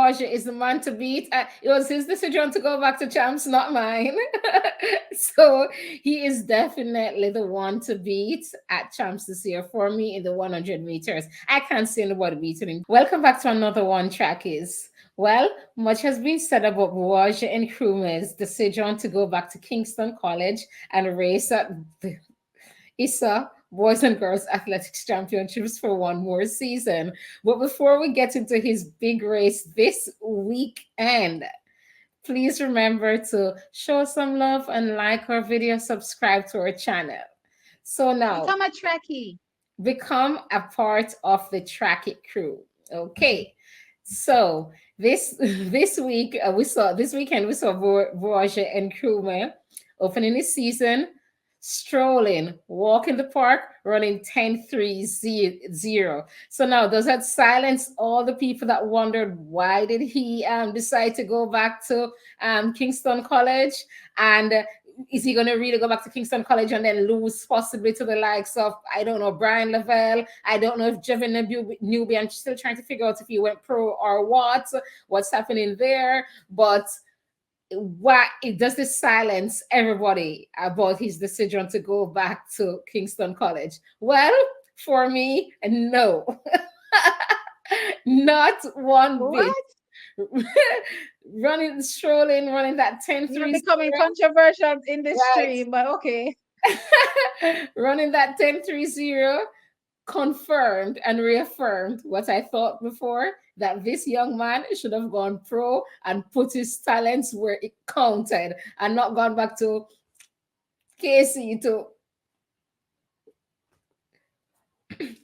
Bouwahjgie is the man to beat. It was his decision to go back to champs, not mine. So he is definitely the one to beat at champs this year for me in the 100 meters. I can't see anybody beating him. Welcome back to another one, Trackies. Well, much has been said about Bouwahjgie Nkrume's decision to go back to Kingston College and race at the ISA Boys and Girls Athletics Championships for one more season. But before we get into his big race this weekend, please remember to show some love and like our video, subscribe to our channel. So now, become a trackie. Become a part of the Track It crew. Okay. So this weekend we saw Bouwahjgie Nkrume opening his season, strolling, walking the park, running 10-3-0. So now, does that silence all the people that wondered why did he decide to go back to Kingston College? And is he going to really go back to Kingston College and then lose possibly to the likes of, I don't know, Brian Lavelle? I don't know if Jevin Newby, I'm still trying to figure out if he went pro or what's happening there. But why does this silence everybody about his decision to go back to Kingston College? Well, for me, no. Not one bit. Strolling, running that 10-3. You're becoming controversial in this stream, but okay. Running that 10-3-0 confirmed and reaffirmed what I thought before, that this young man should have gone pro and put his talents where it counted and not gone back to KC to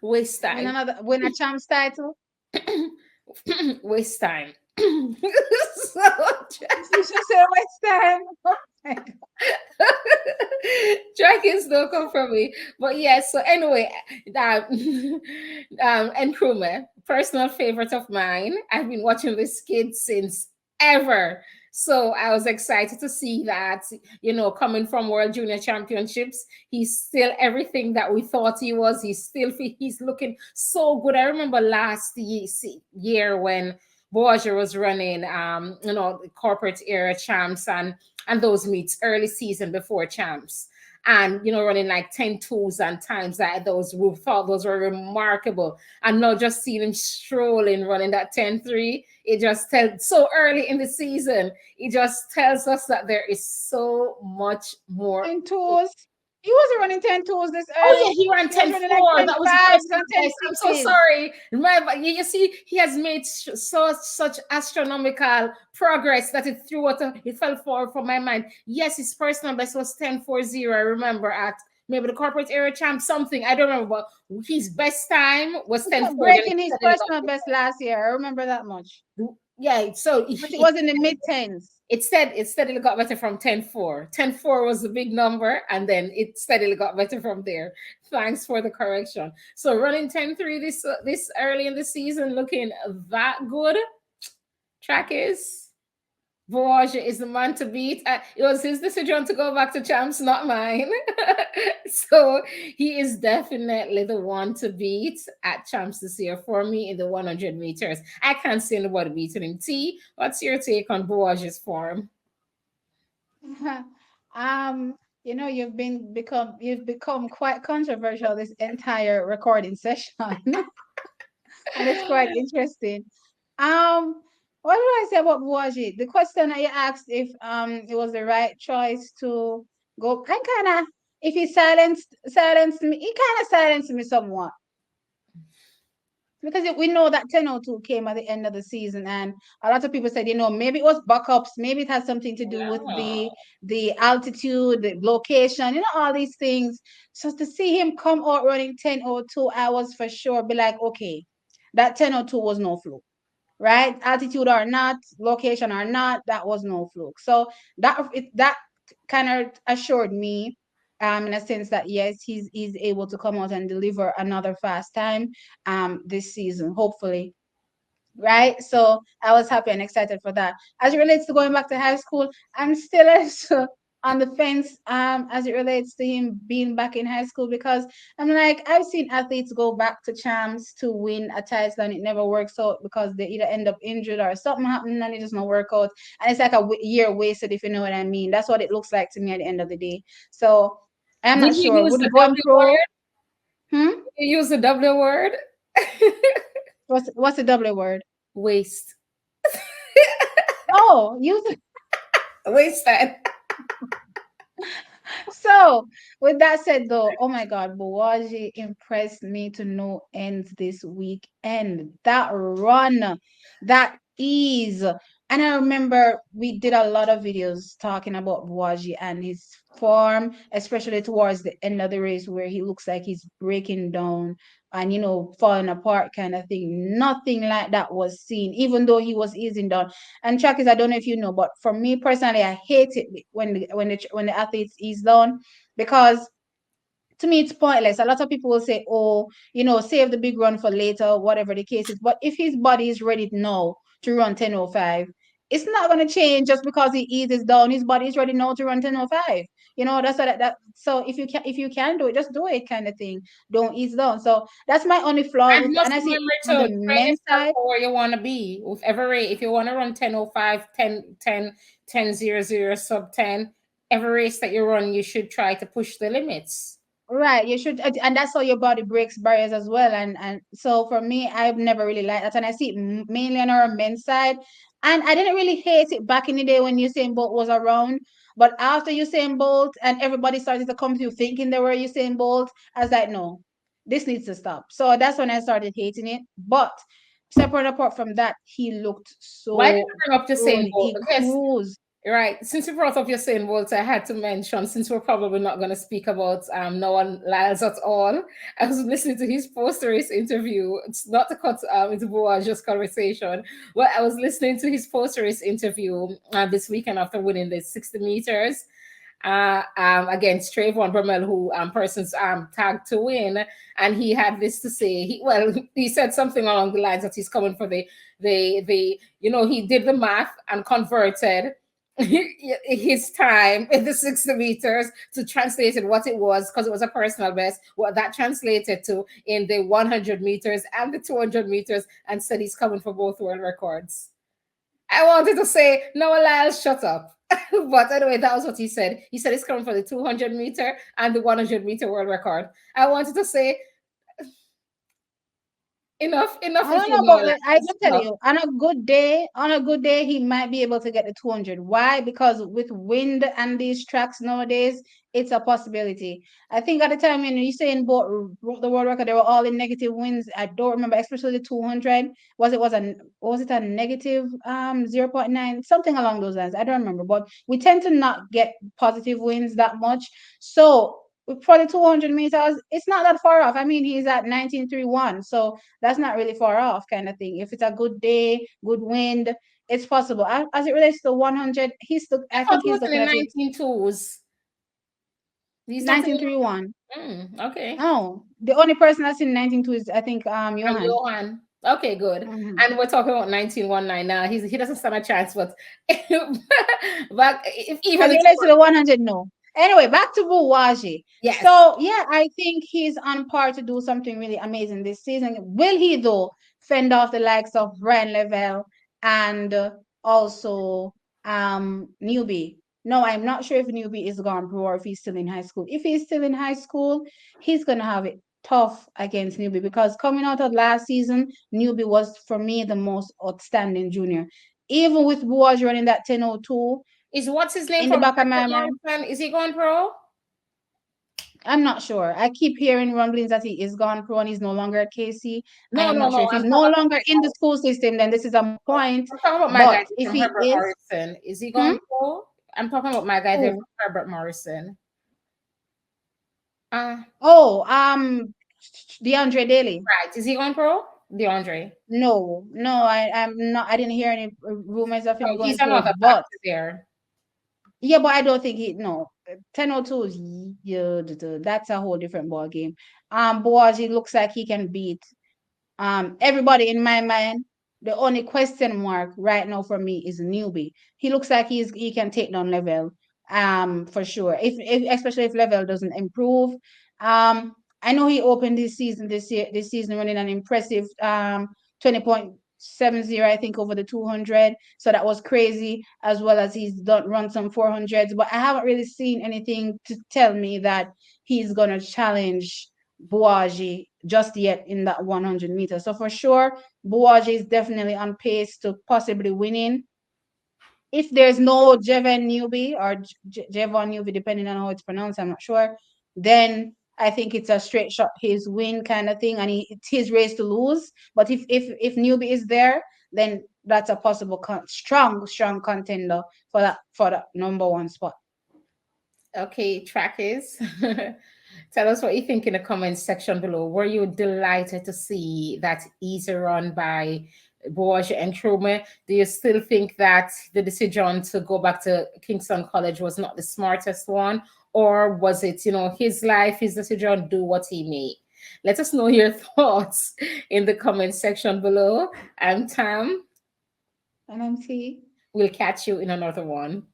waste time. Win a champs title. Waste time. So, you should say waste time. Oh my God. Dragons don't come from me. But yes, so anyway, Nkrume, personal favorite of mine. I've been watching this kid since ever. So I was excited to see that, coming from World Junior Championships, he's still everything that we thought he was. He's looking so good. I remember last year when Bouwahjgie was running, the corporate era champs and those meets early season before champs. And, running like 10-2s and times that those we thought those were remarkable. And now just seeing him strolling, running that 10-3, it just tells so early in the season, it just tells us that there is so much more. 10-2s. He wasn't running 10-2s this early. Oh, yeah, he ran 10-4. That was the first. I'm so sorry. Remember, you see, he has made such astronomical progress that it fell far from my mind. Yes, his personal best was 10-4-0. I remember at maybe the corporate era champ, something. I don't remember. But his best time was 10-4. Breaking his personal best last year. I remember that much. Yeah, so but it was in the mid-10s. It steadily got better from 10-4. 10-4 was the big number, and then it steadily got better from there. Thanks for the correction. So running 10-3 this early in the season, looking that good. Track is Bouwahjgie is the man to beat. It was his decision to go back to champs, not mine. So he is definitely the one to beat at champs this year for me in the 100 meters. I can't see anybody beating him. T, what's your take on Bouwahjie's form? You've become quite controversial this entire recording session. And it's quite interesting. What did I say about Bouwahjie? The question I asked if it was the right choice to go. If he silenced me, he kind of silenced me somewhat. Because we know that 10:02 came at the end of the season, and a lot of people said, maybe it was backups, maybe it has something to do with the altitude, the location, all these things. So to see him come out running 10:02, I was for sure be like, okay, that 10:02 was no fluke. Right? Altitude or not, location or not, that was no fluke. So that kind of assured me, in a sense that yes, he's able to come out and deliver another fast time this season, hopefully. Right? So I was happy and excited for that. As it relates to going back to high school, I'm still on the fence as it relates to him being back in high school, because I'm like, I've seen athletes go back to champs to win a title and it never works out because they either end up injured or something happened and it does not work out, and it's like a year wasted, if you know what I mean. That's what it looks like to me at the end of the day. So I'm Did not you sure. use Would the he going W pro? word? Hmm. You use the W word? What's the double word? Waste. Oh, use. Wasted. So, with that said, though, oh my God, Bouwahjie impressed me to no end this weekend. That run, that ease. And I remember we did a lot of videos talking about Bouwahjie and his form, especially towards the end of the race where he looks like he's breaking down and, falling apart kind of thing. Nothing like that was seen, even though he was easing down. And track is, I don't know if you know, but for me personally, I hate it when the athletes ease down, because to me it's pointless. A lot of people will say, oh, save the big run for later, whatever the case is. But if his body is ready now to run 10:05, it's not going to change just because he eases down. His body is ready now to run 10:05. That's what that. So if you can do it, just do it, kind of thing. Don't ease down. So that's my only flaw And with, just and I see remember on the to train men's yourself side. for where you want to be with every race. If you want to run 10:05, 10:00, sub 10, every race that you run, you should try to push the limits. Right, you should, and that's how your body breaks barriers as well. And so for me, I've never really liked that, and I see it mainly on our men's side. And I didn't really hate it back in the day when Usain Bolt was around, but after Usain Bolt and everybody started to come to you thinking they were Usain Bolt, I was like, no, this needs to stop. So that's when I started hating it. But separate apart from that, he looked Why did you so bring up good. Usain Bolt? He Yes, cruised. right. Since you brought up Usain Bolt, I had to mention, since we're probably not going to speak about no one Lyles at all, I was listening to his post race interview. It's not to cut into Boa's conversation, but I was listening to his post race interview this weekend after winning the 60 meters against Trayvon Brumel, who persons tagged to win, and he had this to say. He said something along the lines that he's coming for he did the math and converted his time in the 60 meters to translate it what it was, because it was a personal best, what that translated to in the 100 meters and the 200 meters, and said he's coming for both world records. I wanted to say, no, Lyles, shut up. But anyway, that was what he said. He said he's coming for the 200-meter and the 100-meter world record. I wanted to say, enough I with don't you know, now, but I Lyles. can tell Stop. you, on a good day, he might be able to get the 200. Why? Because with wind and these tracks nowadays, it's a possibility. I think at the time when you saying broke the world record, they were all in negative winds. I don't remember, especially the 200. Was it a negative 0.9, something along those lines? I don't remember, but we tend to not get positive winds that much. So for the 200 meters, it's not that far off. I mean, he's at 19:31, so that's not really far off, kind of thing. If it's a good day, good wind, it's possible. As it relates to 100, I I thought think he he's was in looking the at it 19 twos. He's not in 19:31. okay. Oh, the only person that's in 19:2 is, I think, Johan. Johan. Okay, good. Mhm. And we're talking about 1919 now. He doesn't stand a chance, but but if even As the it relates to the 100, no. Anyway, back to Bouwahjie. yes. So, yeah, I think he's on par to do something really amazing this season. Will he, though, fend off the likes of Brian Level and also Newbie? No, I'm not sure if Newbie is gone pro or if he's still in high school. If he's still in high school, he's going to have it tough against Newbie, because coming out of last season, Newbie was, for me, the most outstanding junior. Even with Bouwahjie running that 10:02, Is what's his name in the from back of my Herbert mind, Morrison? Is he going pro? I'm not sure. I keep hearing rumblings that he is gone pro and he's no longer at KC. I No, am no, not sure no. if he's no longer in the school system. Then this is a point. I'm talking about my guy But if from he Herbert is, Morrison. Is he hmm? going pro? I'm talking about my guy there Oh, from Herbert Morrison. Uh oh, DeAndre Daly. right. Is he going pro? DeAndre. No, no, I'm not. I didn't hear any rumors of him No, going he's pro. another But factor there. yeah, but I don't think he. No, 10:02 is, yeah, that's a whole different ball game. Boaz, he looks like he can beat everybody in my mind. The only question mark right now for me is Newbie. He looks like he can take down level. for sure. If especially if level doesn't improve. I know he opened this season running an impressive 20.70, I think, over the 200. So that was crazy, as well as he's done run some 400s. But I haven't really seen anything to tell me that he's gonna challenge Bouwahjgie just yet in that 100 meters. So for sure, Bouwahjgie is definitely on pace to possibly winning. If there's no Jevon Newby or Jevon Newby, depending on how it's pronounced, I'm not sure, then I think it's a straight shot his win kind of thing, and it's his race to lose. But if Newby is there, then that's a possible strong contender for that number one spot. Okay, trackers. Tell us what you think in the comments section below. Were you delighted to see that easy run by Bouwahjgie and Nkrume? Do you still think that the decision to go back to Kingston College was not the smartest one? Or was it, his life, his decision, do what he may? Let us know your thoughts in the comment section below. I'm Tam. And I'm T. We'll catch you in another one.